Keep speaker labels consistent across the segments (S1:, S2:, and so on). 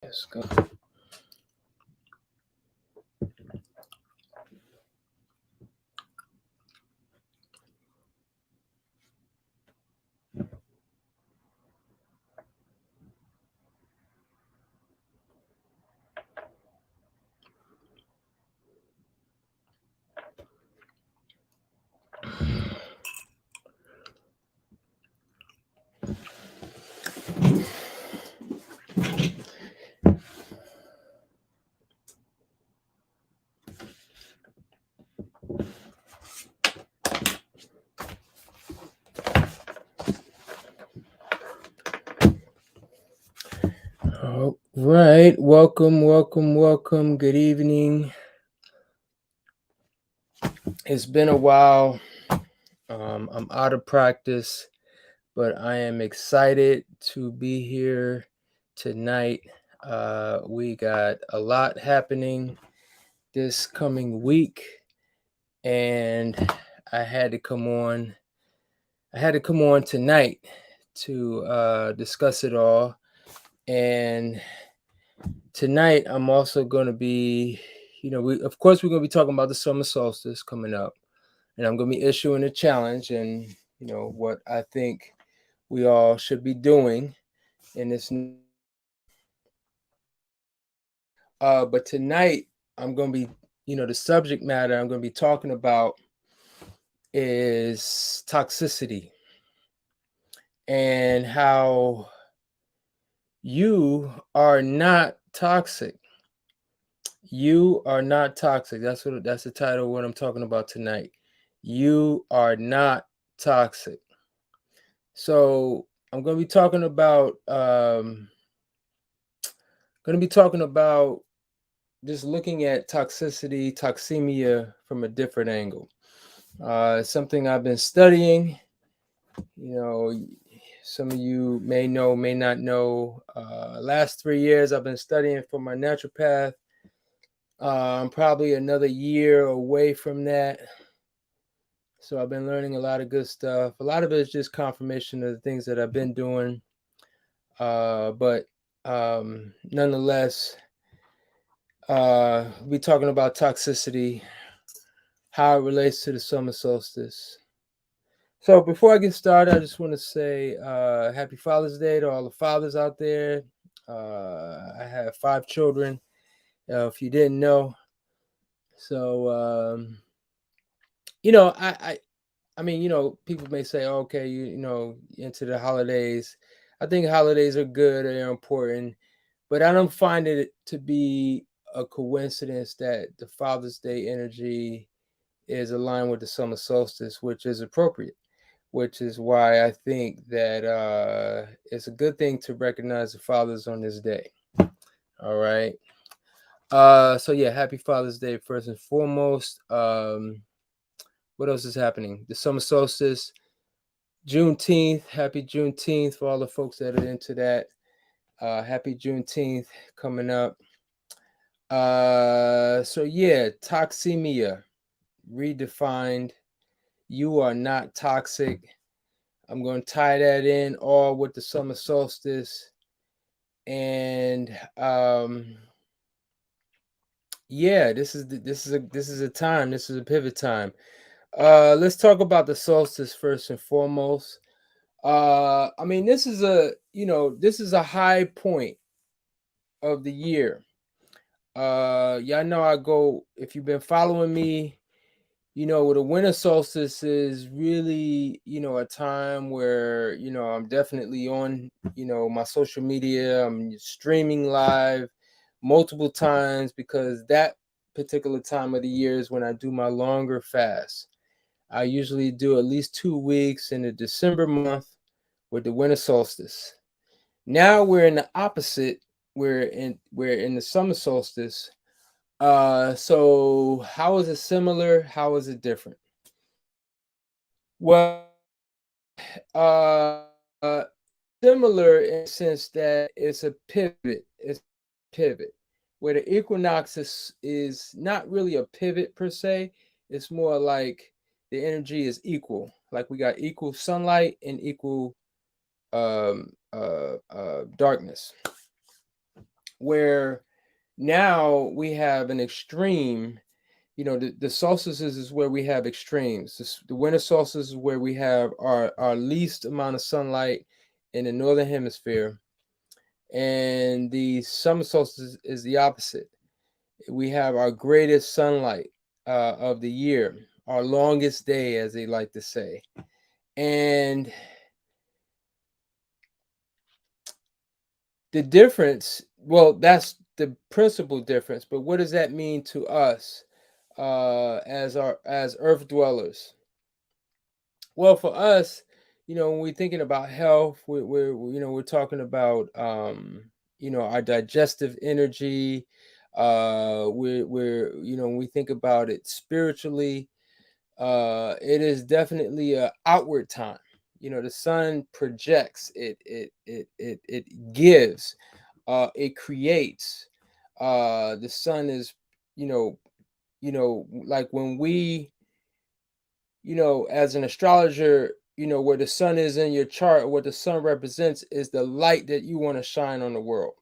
S1: Let's go. All right. Welcome. Good evening. It's been a while. I'm out of practice, but I am excited to be here tonight. We got a lot happening this coming week, and I had to come on. I had to come on tonight to discuss it all. And tonight, I'm also going to be, we're going to be talking about the summer solstice coming up, and I'm going to be issuing a challenge and, what I think we all should be doing in this. But tonight, I'm going to be, the subject matter I'm going to be talking about is toxicity and how you are not toxic. You are not toxic. That's the title of what I'm talking about tonight. You are not toxic. So I'm going to be talking about just looking at toxicity, toxemia from a different angle. Something I've been studying. Some of you may know, may not know. Last 3 years I've been studying for my naturopath. I'm probably another year away from that. So I've been learning a lot of good stuff. A lot of it is just confirmation of the things that I've been doing. But nonetheless, we're talking about toxicity, how it relates to the summer solstice. So before I get started, I just want to say Happy Father's Day to all the fathers out there. I have 5 children, if you didn't know. So, I mean, people may say, oh, okay, into the holidays. I think holidays are good, they're important, but I don't find it to be a coincidence that the Father's Day energy is aligned with the summer solstice, which is appropriate, which is why I think that it's a good thing to recognize the fathers on this day. All right. So yeah, happy Father's Day first and foremost. What else is happening? The summer solstice, Juneteenth. Happy Juneteenth for all the folks that are into that. Happy Juneteenth coming up. So yeah, toxemia, redefined. You are not toxic. I'm going to tie that in all with the summer solstice. And yeah, this is a time. This is a pivot time. Let's talk about the solstice first and foremost. I mean, this is a high point of the year. Y'all know I go, if you've been following me, the winter solstice is really, a time where, I'm definitely on, my social media. I'm streaming live multiple times because that particular time of the year is when I do my longer fast. I usually do at least 2 weeks in the December month with the winter solstice. Now we're in the opposite. We're in the summer solstice. So how is it similar? How is it different? Well, uh, uh, similar in the sense that it's a pivot. It's a pivot where the equinox is not really a pivot per se. It's more like the energy is equal. Like we got equal sunlight and equal darkness. where now we have an extreme. The solstices is where we have extremes. The winter solstice is where we have our least amount of sunlight in the northern hemisphere, and the summer solstice is the opposite. We have our greatest sunlight of the year, our longest day, as they like to say. And the difference, well, that's the principal difference, but what does that mean to us as earth dwellers? Well, for us, when we're thinking about health, we're talking about our digestive energy. When we think about it spiritually, it is definitely a outward time. The sun projects, it gives, it creates. The sun is, you know, like when we, as an astrologer, where the sun is in your chart, what the sun represents is the light that you want to shine on the world.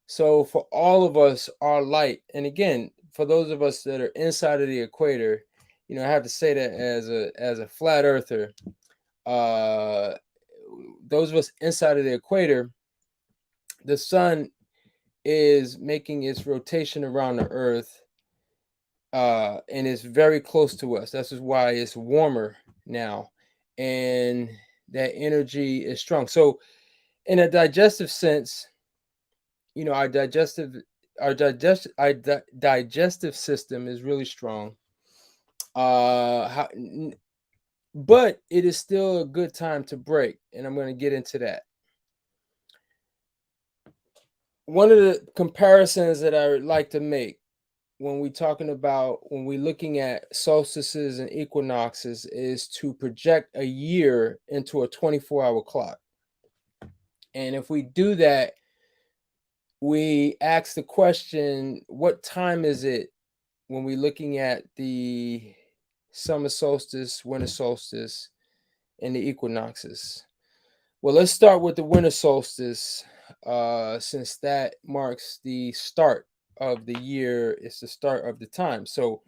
S1: So for all of us, our light, and again, for those of us that are inside of the equator, I have to say that as a flat earther, uh, those of us inside of the equator, the sun is making its rotation around the earth, and it's very close to us. That's just why it's warmer now, and that energy is strong. So in a digestive sense, our digestive system is really strong. How, but it is still a good time to break, and I'm going to get into that. One of the comparisons that I would like to make when we're looking at solstices and equinoxes is to project a year into a 24-hour clock. And if we do that, we ask the question, what time is it when we're looking at the summer solstice, winter solstice, and the equinoxes? Well, let's start with the winter solstice, since that marks the start of the year. It's the start of the time. So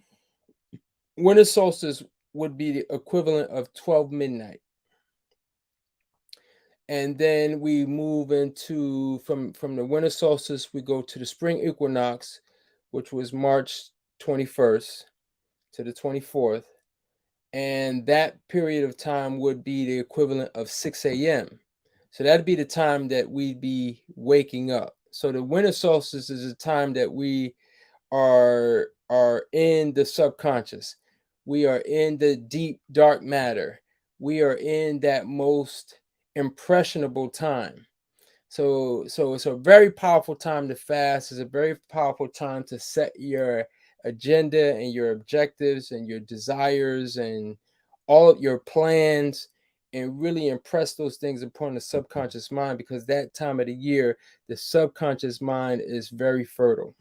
S1: winter solstice would be the equivalent of 12 midnight. And then we move into from the winter solstice, we go to the spring equinox, which was March 21st to the 24th. And that period of time would be the equivalent of 6 a.m. So that'd be the time that we'd be waking up. So the winter solstice is a time that we are in the subconscious. We are in the deep dark matter. We are in that most impressionable time. So it's a very powerful time to fast. It's a very powerful time to set your agenda and your objectives and your desires and all of your plans, and really impress those things upon the subconscious mind, because that time of the year, the subconscious mind is very fertile.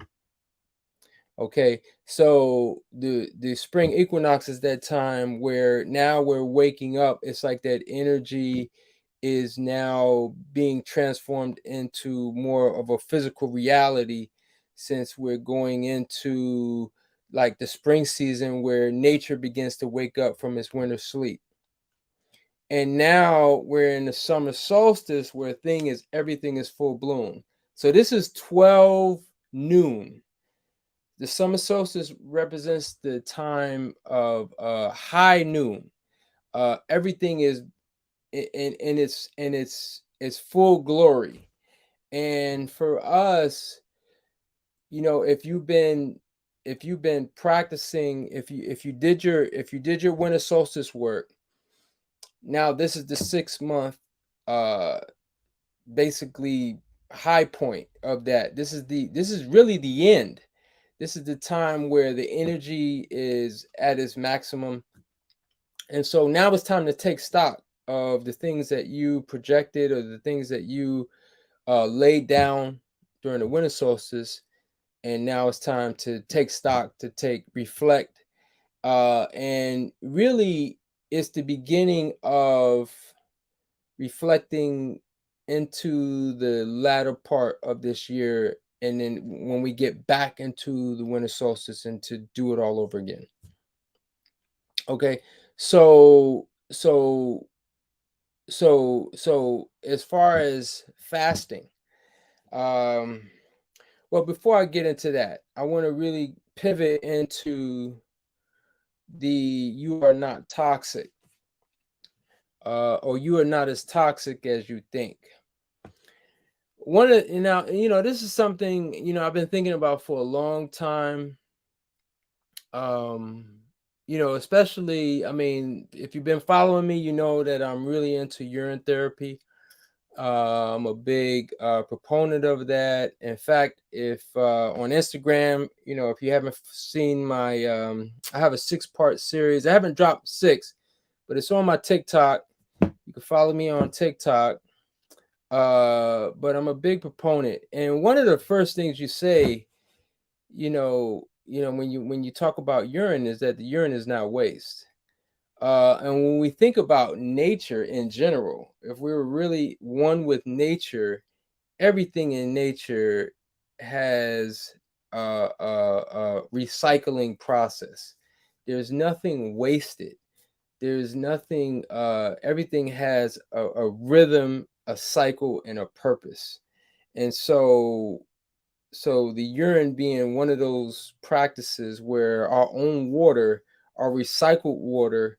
S1: Okay, so the spring equinox is that time where now we're waking up. It's like that energy is now being transformed into more of a physical reality, since we're going into like the spring season where nature begins to wake up from its winter sleep. And now we're in the summer solstice where everything is full bloom. So this is 12 noon. The summer solstice represents the time of high noon. Everything is in its full glory. And for us, if you've been practicing, if you did your winter solstice work, now this is the 6 month, uh basically, high point of that. This is really the end. This is the time where the energy is at its maximum. And so now it's time to take stock of the things that you projected, or the things that you laid down during the winter solstice. And now it's time to take stock, reflect. And really, it's the beginning of reflecting into the latter part of this year, and then when we get back into the winter solstice and to do it all over again. Okay. So as far as fasting, um well, before I get into that, I want to really pivot into the you are not toxic, or you are not as toxic as you think. One of this is something I've been thinking about for a long time. Um, especially, I mean, if you've been following me, you know that I'm really into urine therapy. I'm a big proponent of that. In fact, if on Instagram, if you haven't seen my, I have a 6-part series. I haven't dropped 6, but it's on my TikTok. You can follow me on TikTok. But I'm a big proponent, and one of the first things you say, when you talk about urine, is that the urine is not waste. And when we think about nature in general, if we were really one with nature, everything in nature has a recycling process. There's nothing wasted. There's nothing. Everything has a rhythm, a cycle, and a purpose. And so the urine being one of those practices where our own water, our recycled water,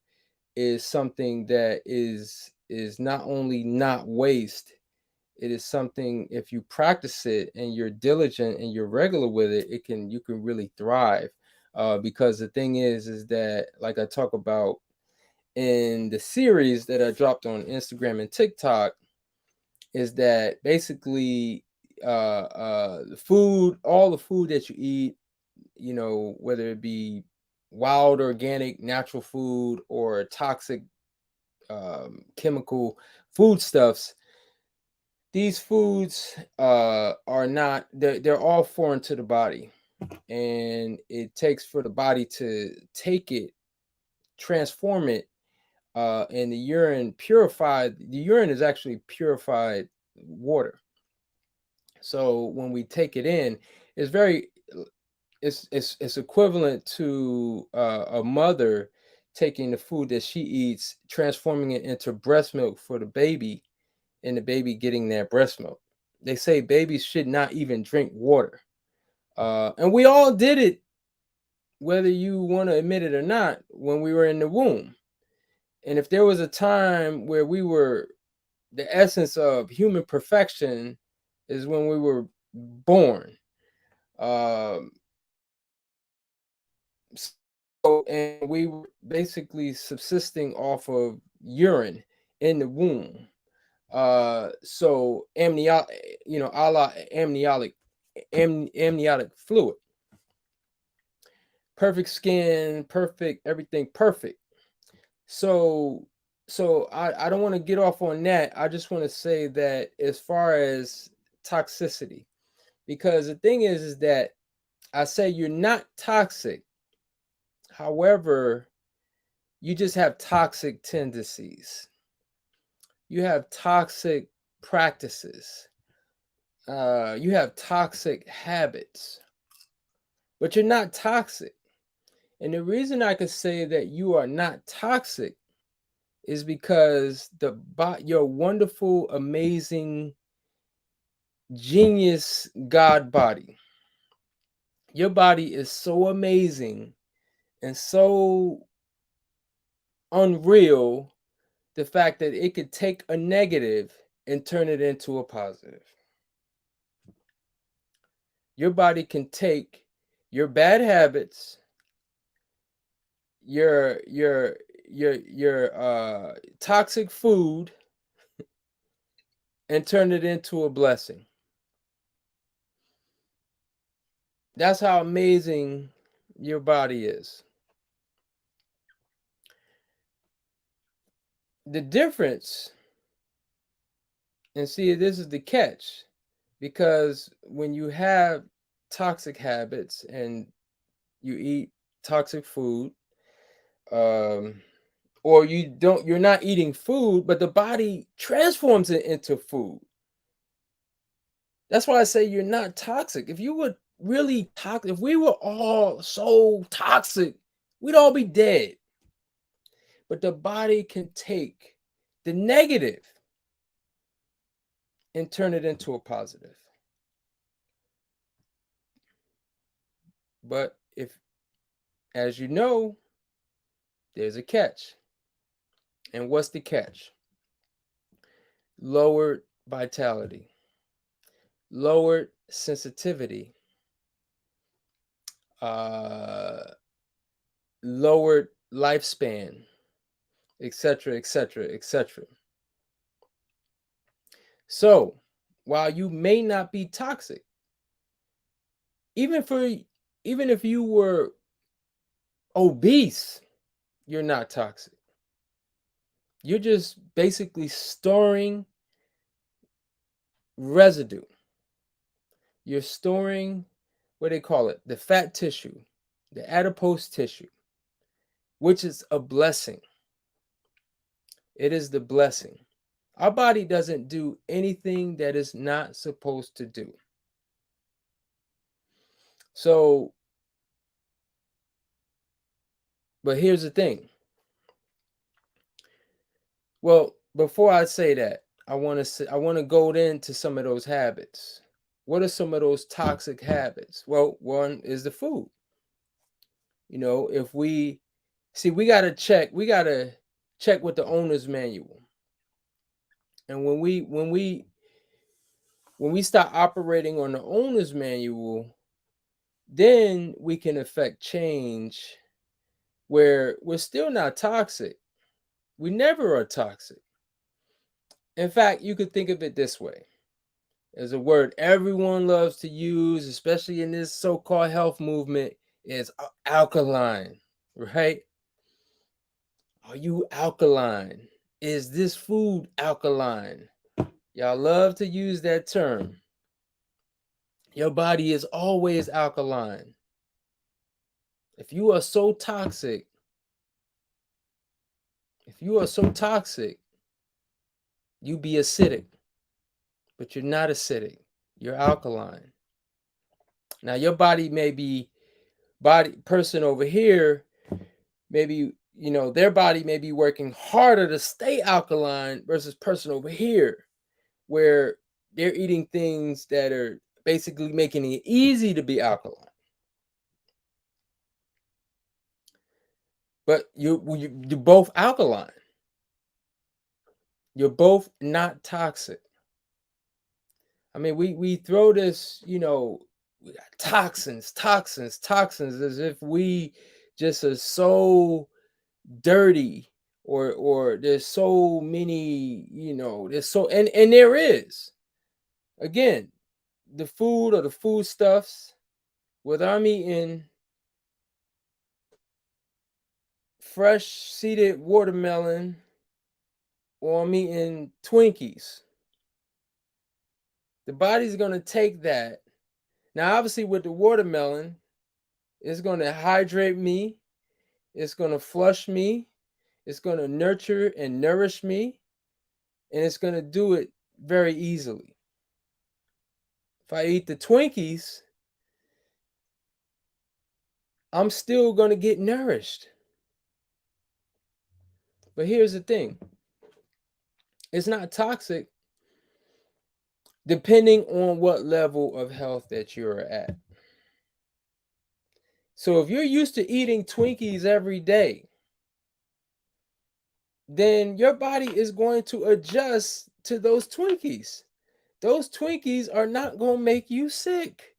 S1: is something that is not only not waste. It is something, if you practice it and you're diligent and you're regular with it, you can really thrive. Because the thing is that, like I talk about in the series that I dropped on Instagram and TikTok, is that basically the food, all the food that you eat, whether it be wild, organic, natural food, or toxic, chemical foodstuffs, these foods are not, they're all foreign to the body, and it takes for the body to take it, transform it, and the urine is actually purified water. So when we take it in, it's very it's equivalent to a mother taking the food that she eats, transforming it into breast milk for the baby, and the baby getting that breast milk. They say babies should not even drink water. And we all did it, whether you want to admit it or not, when we were in the womb. And if there was a time where we were, the essence of human perfection is when we were born. Um, and we were basically subsisting off of urine in the womb. So a la amniotic fluid, perfect skin, perfect everything, perfect. So I don't want to get off on that. I just want to say that as far as toxicity, because the thing is that I say you're not toxic. However, you just have toxic tendencies. You have toxic practices. You have toxic habits, but you're not toxic. And the reason I could say that you are not toxic is because your wonderful, amazing, genius God body. Your body is so amazing and so unreal, the fact that it could take a negative and turn it into a positive. Your body can take your bad habits, your your toxic food, and turn it into a blessing. That's how amazing your body is. The difference, and see, this is the catch, because when you have toxic habits and you eat toxic food, um, or you're not eating food, but the body transforms it into food. That's why I say you're not toxic. If you were really toxic, if we were all so toxic, we'd all be dead. But the body can take the negative and turn it into a positive. But if, as you know, there's a catch. And what's the catch? Lowered vitality, lowered sensitivity, uh, lowered lifespan, etc., etc., etc. So, while you may not be toxic, even for even if you were obese, you're not toxic. You're just basically storing residue. You're storing what they call it, the fat tissue, the adipose tissue, which is a blessing. It is the blessing. Our body doesn't do anything that it's not supposed to do. So, but here's the thing. Well, before I say that, I want to go into some of those habits. What are some of those toxic habits? Well, one is the food. If we see, we got to check with the owner's manual. And when we start operating on the owner's manual, then we can affect change where we're still not toxic. We never are toxic. In fact, you could think of it this way. There's a word everyone loves to use, especially in this so-called health movement, is alkaline, right? Are you alkaline? Is this food alkaline? Y'all love to use that term. Your body is always alkaline. If you are so toxic, you be acidic. But you're not acidic. You're alkaline. Now your person over here, maybe their body may be working harder to stay alkaline versus person over here where they're eating things that are basically making it easy to be alkaline. But you're both alkaline. You're both not toxic. I mean, we throw this, we got toxins, as if we just are so dirty, or there's so many, there's so and there is. Again, the food or the foodstuffs, whether I'm eating fresh seeded watermelon or I'm eating Twinkies, the body's gonna take that. Now, obviously, with the watermelon, it's gonna hydrate me, it's gonna flush me, it's gonna nurture and nourish me, and it's gonna do it very easily. If I eat the Twinkies, I'm still gonna get nourished. But here's the thing. It's not toxic depending on what level of health that you're at. So if you're used to eating Twinkies every day, then your body is going to adjust to those Twinkies. Those Twinkies are not going to make you sick.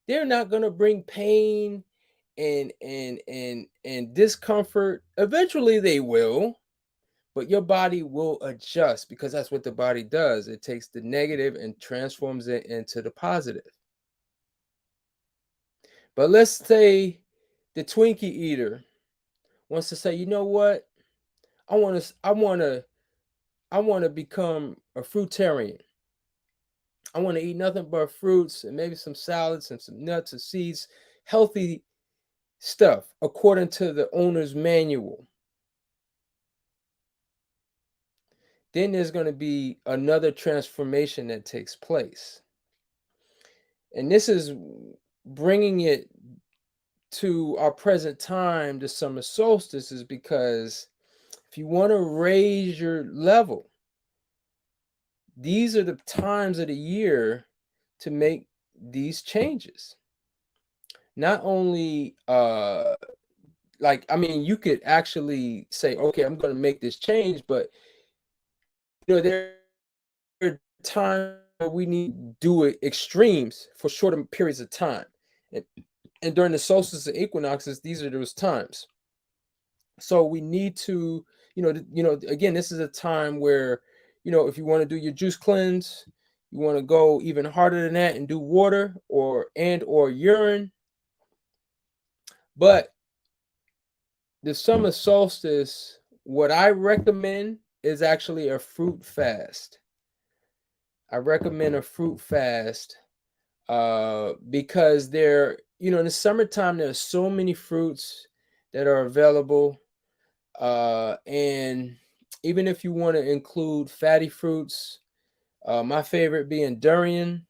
S1: They're not going to bring pain and discomfort. Eventually they will, but your body will adjust because that's what the body does. It takes the negative and transforms it into the positive. But let's say the Twinkie eater wants to say, you know what? I want to become a fruitarian. I want to eat nothing but fruits and maybe some salads and some nuts and seeds, healthy stuff according to the owner's manual. Then there's going to be another transformation that takes place. And this is bringing it to our present time, the summer solstice, is because if you want to raise your level, these are the times of the year to make these changes. Not only like, I mean, you could actually say, okay, I'm going to make this change, but there are times where we need to do it extremes for shorter periods of time. And, and during the solstice and equinoxes, these are those times. So we need to, again, this is a time where, if you want to do your juice cleanse, you want to go even harder than that and do water or urine. But the summer solstice, what I recommend is actually a fruit fast. I recommend a fruit fast because in the summertime, there's so many fruits that are available. And even if you want to include fatty fruits, my favorite being durian.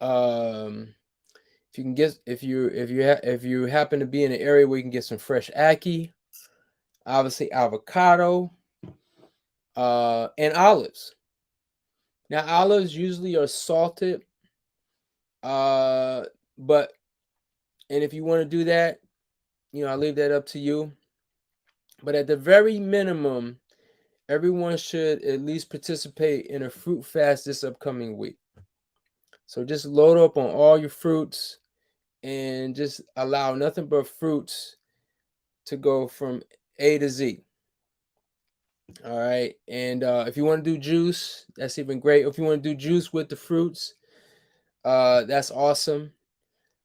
S1: If you can get if you happen to be in an area where you can get some fresh ackee, obviously avocado, and olives. Now olives usually are salted, uh, but and if you want to do that, I leave that up to you. But at the very minimum, everyone should at least participate in a fruit fast this upcoming week. So just load up on all your fruits and just allow nothing but fruits to go from A to Z. All right. And if you want to do juice, that's even great. If you want to do juice with the fruits, that's awesome.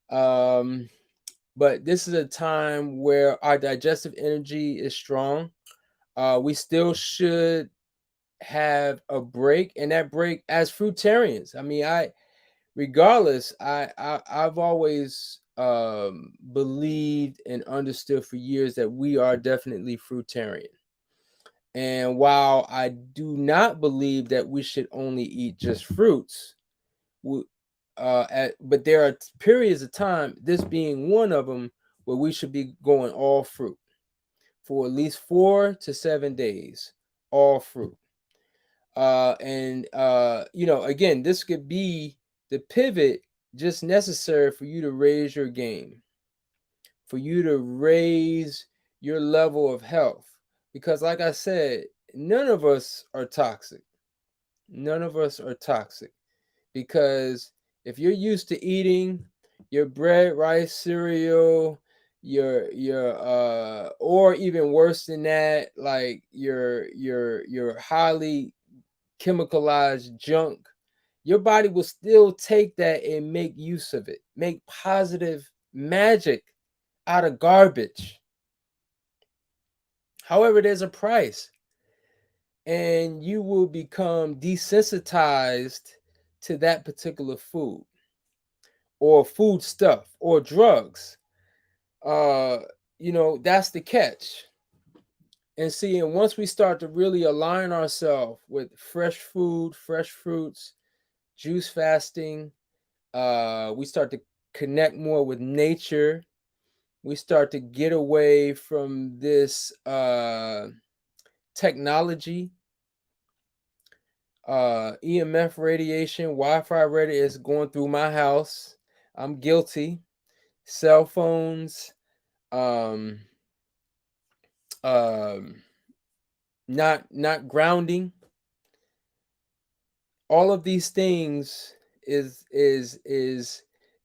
S1: Um, but this is a time where our digestive energy is strong. We still should have a break, and that break as fruitarians. I mean, regardless, I've always believed and understood for years that we are definitely fruitarian. And while I do not believe that we should only eat just fruits, but there are periods of time, this being one of them, where we should be going all fruit for at least 4 to 7 days, all fruit. Again, this could be the pivot just necessary for you to raise your game, for you to raise your level of health. Because, like I said, none of us are toxic. None of us are toxic. Because if you're used to eating your bread, rice, cereal, or even worse than that, like your highly chemicalized junk, your body will still take that and make use of it, make positive magic out of garbage. However, there's a price, and you will become desensitized to that particular food or food stuff or drugs. uh that's the catch. And see, and once we start to really align ourselves with fresh food, fresh fruits, juice fasting, we start to connect more with nature. We start to get away from this technology, EMF radiation, Wi-Fi radiation is going through my house. I'm guilty. Cell phones, um, um, not grounding. All of these things is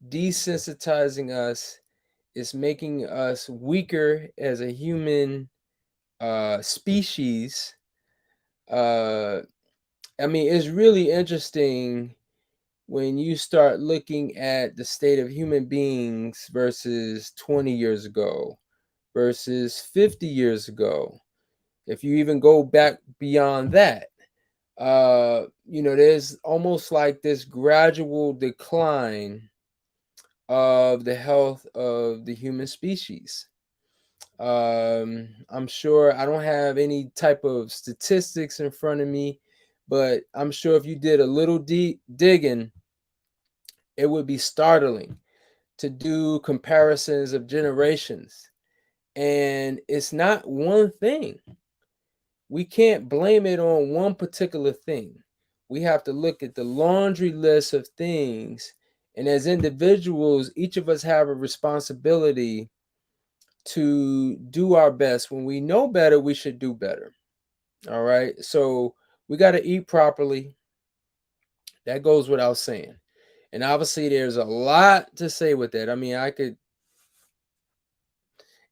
S1: desensitizing us. It's making us weaker as a human species. uh I mean, it's really interesting when you start looking at the state of human beings versus 20 years ago versus 50 years ago. If you even go back beyond that, there's almost like this gradual decline of the health of the human species. I'm sure I don't have any type of statistics in front of me, but I'm sure if you did a little deep digging, it would be startling to do comparisons of generations. And it's not one thing. We can't blame it on one particular thing. We have to look at the laundry list of things. And as individuals, each of us have a responsibility to do our best. When we know better, we should do better. All right. So we got to eat properly. That goes without saying. And obviously, there's a lot to say with that. I mean, I could,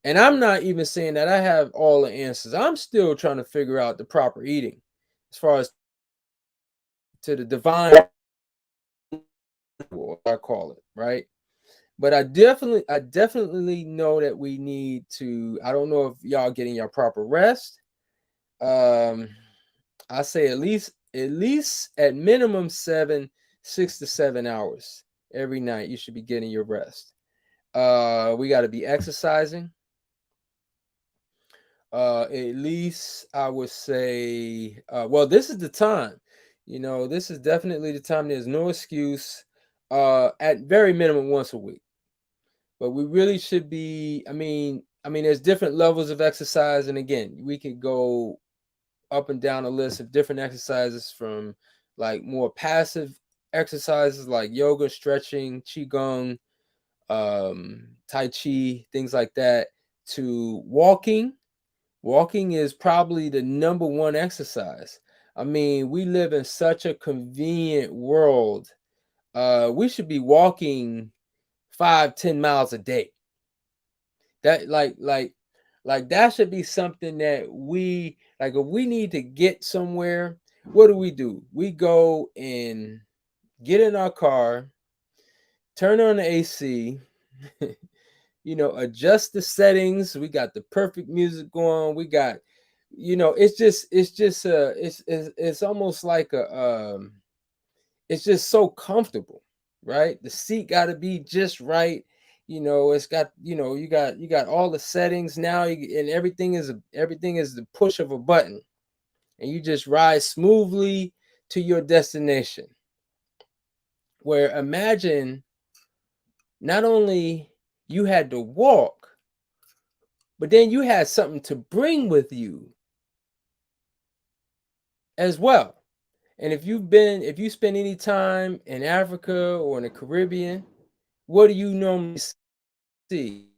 S1: and I'm not even saying that I have all the answers. I'm still trying to figure out the proper eating as far as to the divine, I call it, right? But I definitely know that we need to. I don't know if y'all getting your proper rest. Um, I say at least at minimum 6 to 7 hours every night. You should be getting your rest. We got to be exercising. At least I would say, well, this is the time. This is definitely the time. There's no excuse. At very minimum once a week. But we really should be. I mean, there's different levels of exercise, and again, we could go up and down a list of different exercises from like more passive exercises like yoga, stretching, qigong, tai chi, things like that, to walking. Walking is probably the number one exercise. I mean, we live in such a convenient world. We should be walking 5, 10 miles a day. That like that should be something that we like. If we need to get somewhere, what do? We go and get in our car, turn on the AC, adjust the settings. We got the perfect music going. We got, it's almost like it's just so comfortable, right? The seat got to be just right. It's got, you got all the settings now, and everything is the push of a button, and you just ride smoothly to your destination. Where imagine not only you had to walk, but then you had something to bring with you as well. And if you spend any time in Africa or in the Caribbean, what do you normally see?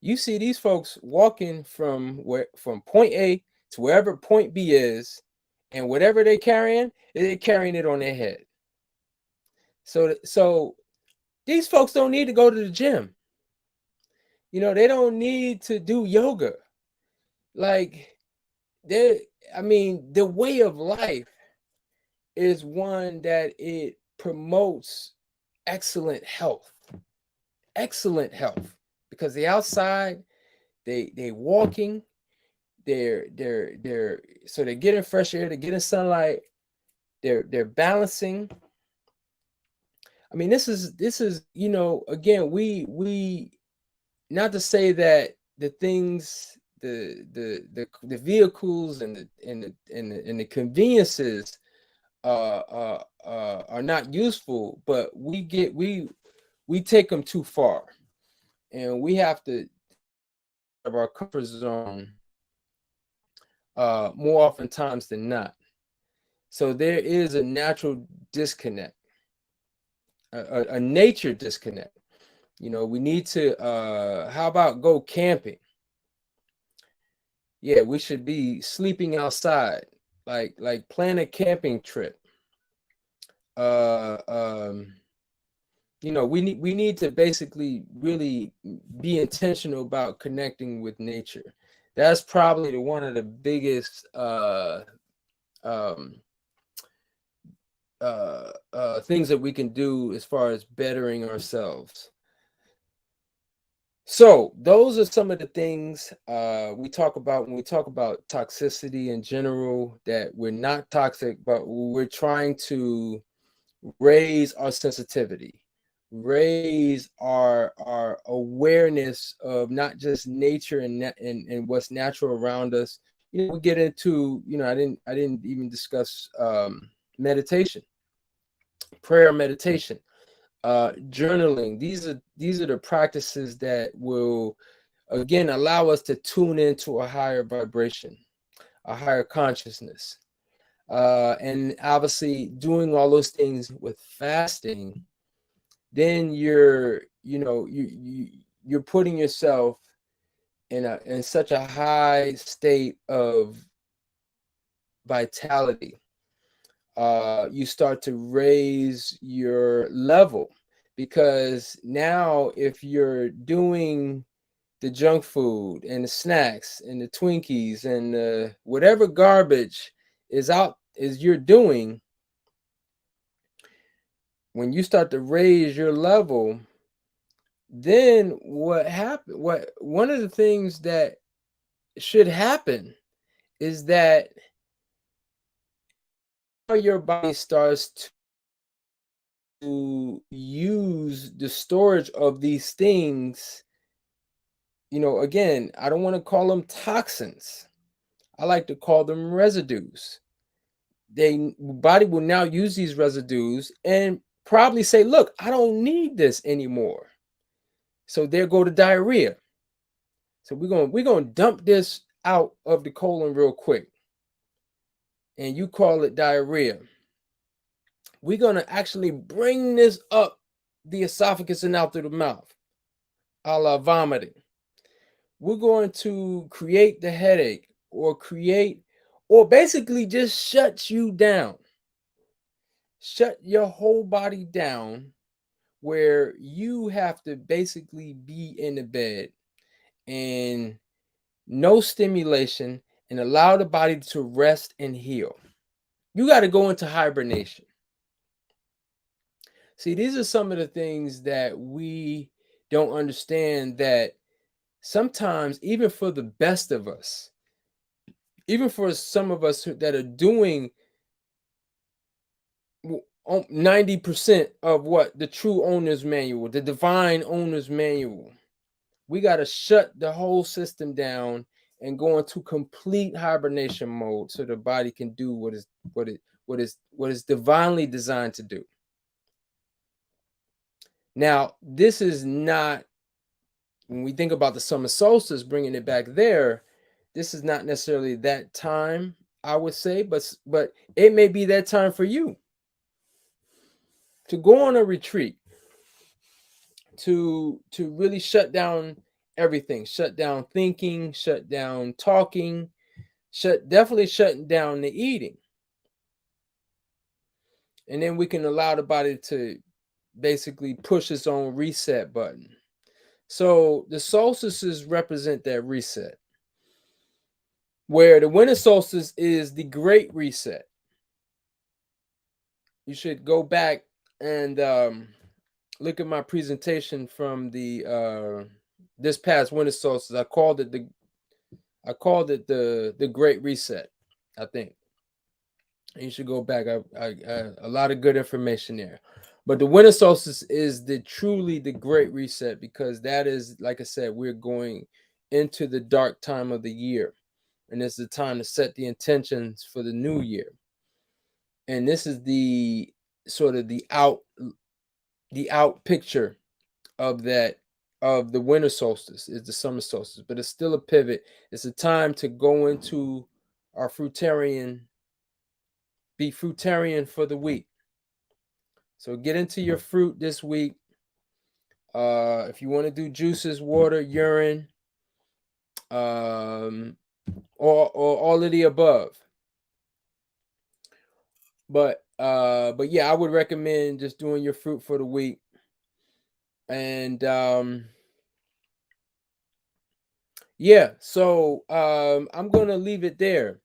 S1: You see these folks walking from point A to wherever point B is, and whatever they're carrying it on their head. So these folks don't need to go to the gym. They don't need to do yoga. Like they I mean, the way of life is one that it promotes excellent health. Excellent health. Because the outside, they walking, they're so they're getting fresh air, they're getting sunlight, they're balancing. I mean, this is again, we not to say that the things, the vehicles and the conveniences are not useful, but we take them too far, and we have to of our comfort zone more oftentimes than not. So there is a natural disconnect, a nature disconnect. We need to, how about go camping? Yeah, we should be sleeping outside, like plan a camping trip. Uh, um, we need to basically really be intentional about connecting with nature. That's probably one of the biggest um, things that we can do as far as bettering ourselves. So those are some of the things we talk about when we talk about toxicity in general, that we're not toxic, but we're trying to raise our sensitivity, raise our awareness of not just nature and what's natural around us. We get into, I didn't even discuss meditation. prayer, meditation, journaling. These are the practices that will again allow us to tune into a higher vibration, a higher consciousness. And obviously doing all those things with fasting, then you're putting yourself in such a high state of vitality. You start to raise your level, because now if you're doing the junk food and the snacks and the Twinkies and whatever garbage is you're doing, when you start to raise your level, then what happen what one of the things that should happen is that your body starts to use the storage of these things. Again, I don't want to call them toxins. I like to call them residues. They body will now use these residues and probably say, look, I don't need this anymore. So there go the diarrhea. So we're gonna dump this out of the colon real quick. And you call it diarrhea. We're gonna actually bring this up the esophagus and out through the mouth, a la vomiting. We're going to create the headache, or basically just shut you down. Shut your whole body down, where you have to basically be in the bed and no stimulation, and allow the body to rest and heal. You got to go into hibernation. See, these are some of the things that we don't understand, that sometimes, even for the best of us, even for some of us that are doing 90% of what the true owner's manual, the divine owner's manual, we got to shut the whole system down and go into complete hibernation mode, so the body can do what is divinely designed to do. Now, this is not, when we think about the summer solstice, bringing it back there, this is not necessarily that time, I would say, but it may be that time for you to go on a retreat, to really shut down everything, shut down thinking, shut down talking, definitely shutting down the eating. And then we can allow the body to basically push its own reset button. So the solstices represent that reset, where the winter solstice is the great reset. You should go back and look at my presentation from the this past winter solstice. I called it the great reset, I think. And you should go back. I a lot of good information there. But the winter solstice is truly the great reset, because that is, like I said, we're going into the dark time of the year, and it's the time to set the intentions for the new year. And this is the sort of the out picture of that, of the winter solstice, is the summer solstice, but it's still a pivot. It's a time to go into our be fruitarian for the week. So get into your fruit this week. If you want to do juices, water, urine, or all of the above. But yeah, I would recommend just doing your fruit for the week. And yeah, so I'm gonna leave it there.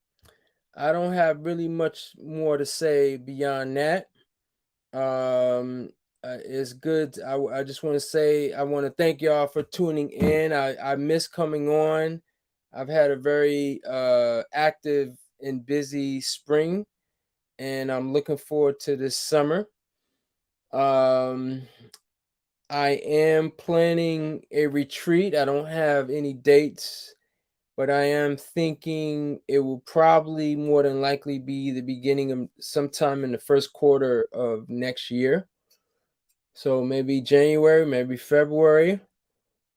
S1: I don't have really much more to say beyond that. It's good. I just want to say, I want to thank y'all for tuning in. I miss coming on. I've had a very active and busy spring, and I'm looking forward to this summer. I am planning a retreat. I don't have any dates but I am thinking it will probably more than likely be the beginning of sometime in the first quarter of next year. So maybe January, maybe February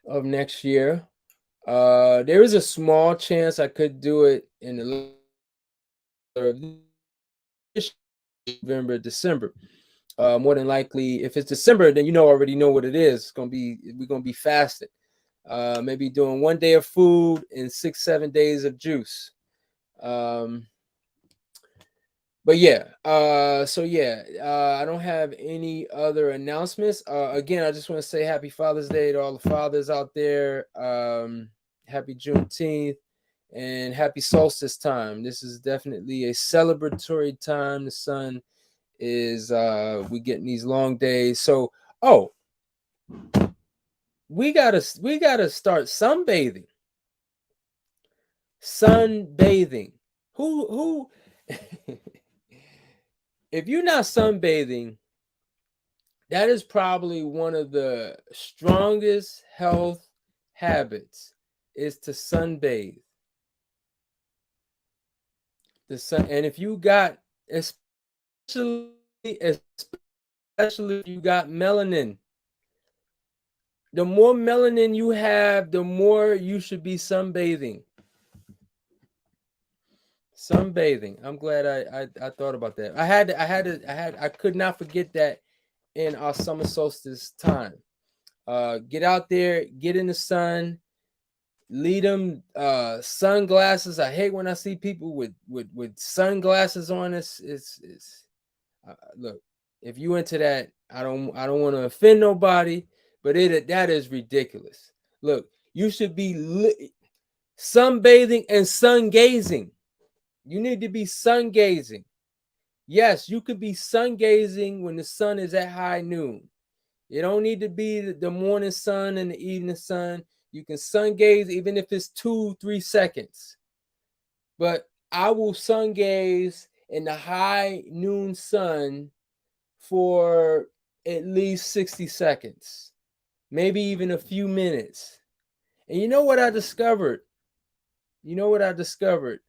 S1: of next year. There is a small chance I could do it in the November, December. More than likely, if it's December, then already know what it is. We're gonna be fasting. Maybe doing 1 day of food and 6, 7 days of juice. But yeah, so yeah, I don't have any other announcements. Again, I just want to say Happy Father's Day to all the fathers out there. Happy Juneteenth and Happy Solstice time. This is definitely a celebratory time. The sun is we getting these long days. So we gotta start sunbathing. Sunbathing. Who if you're not sunbathing, that is probably one of the strongest health habits is to sunbathe. The sun, and if you got, especially if you got melanin, the more melanin you have, the more you should be sunbathing. Sunbathing. I'm glad I thought about that. I could not forget that in our summer solstice time. Get out there, get in the sun, lead them sunglasses. I hate when I see people with sunglasses on. It's look, if you into that, I don't want to offend nobody, but that is ridiculous. Look, you should be sunbathing and sun gazing. You need to be sun gazing. Yes, you could be sun gazing when the sun is at high noon. It don't need to be the morning sun and the evening sun. You can sun gaze even if it's 2-3 seconds. But I will sun gaze in the high noon sun for at least 60 seconds, maybe even a few minutes. And you know what I discovered? You know what I discovered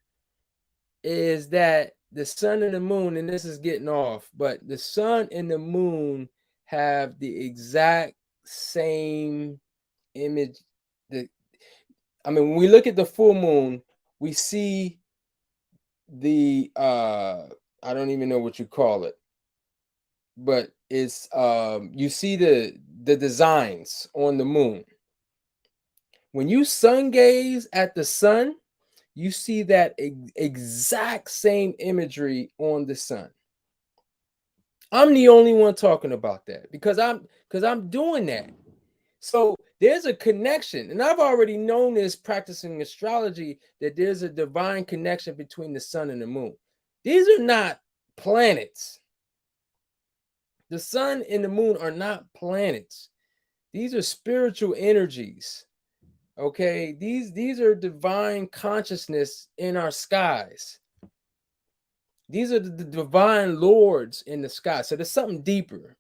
S1: is that the sun and the moon, and this is getting off, but the sun and the moon have the exact same image. When we look at the full moon, we see the I don't even know what you call it, but it's you see the designs on the moon. When you sun gaze at the sun, you see that exact same imagery on the sun. I'm the only one talking about that because I'm doing that. So there's a connection, and I've already known this practicing astrology that there's a divine connection between the sun and the moon. These are not planets. The sun and the moon are not planets. These are spiritual energies. Okay, these are divine consciousness in our skies. These are the divine lords in the sky. So there's something deeper.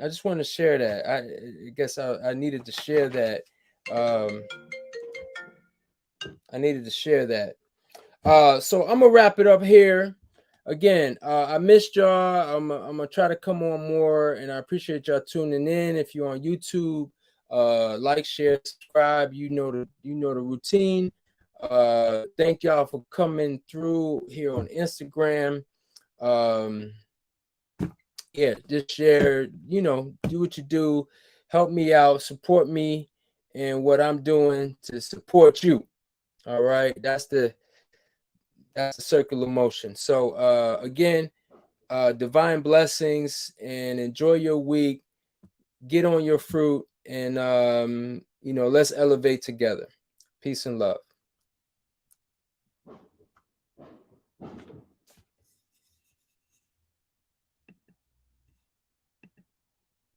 S1: I just want to share that. I guess I needed to share that. I needed to share that. So I'm gonna wrap it up here. Again, I missed y'all. I'm gonna try to come on more, and I appreciate y'all tuning in. If you're on YouTube, like, share, subscribe. You know the routine. Thank y'all for coming through here on Instagram. Yeah, just share, do what you do, help me out, support me and what I'm doing to support you. All right, that's the circular motion. So again, divine blessings and enjoy your week. Get on your fruit and let's elevate together. Peace and love.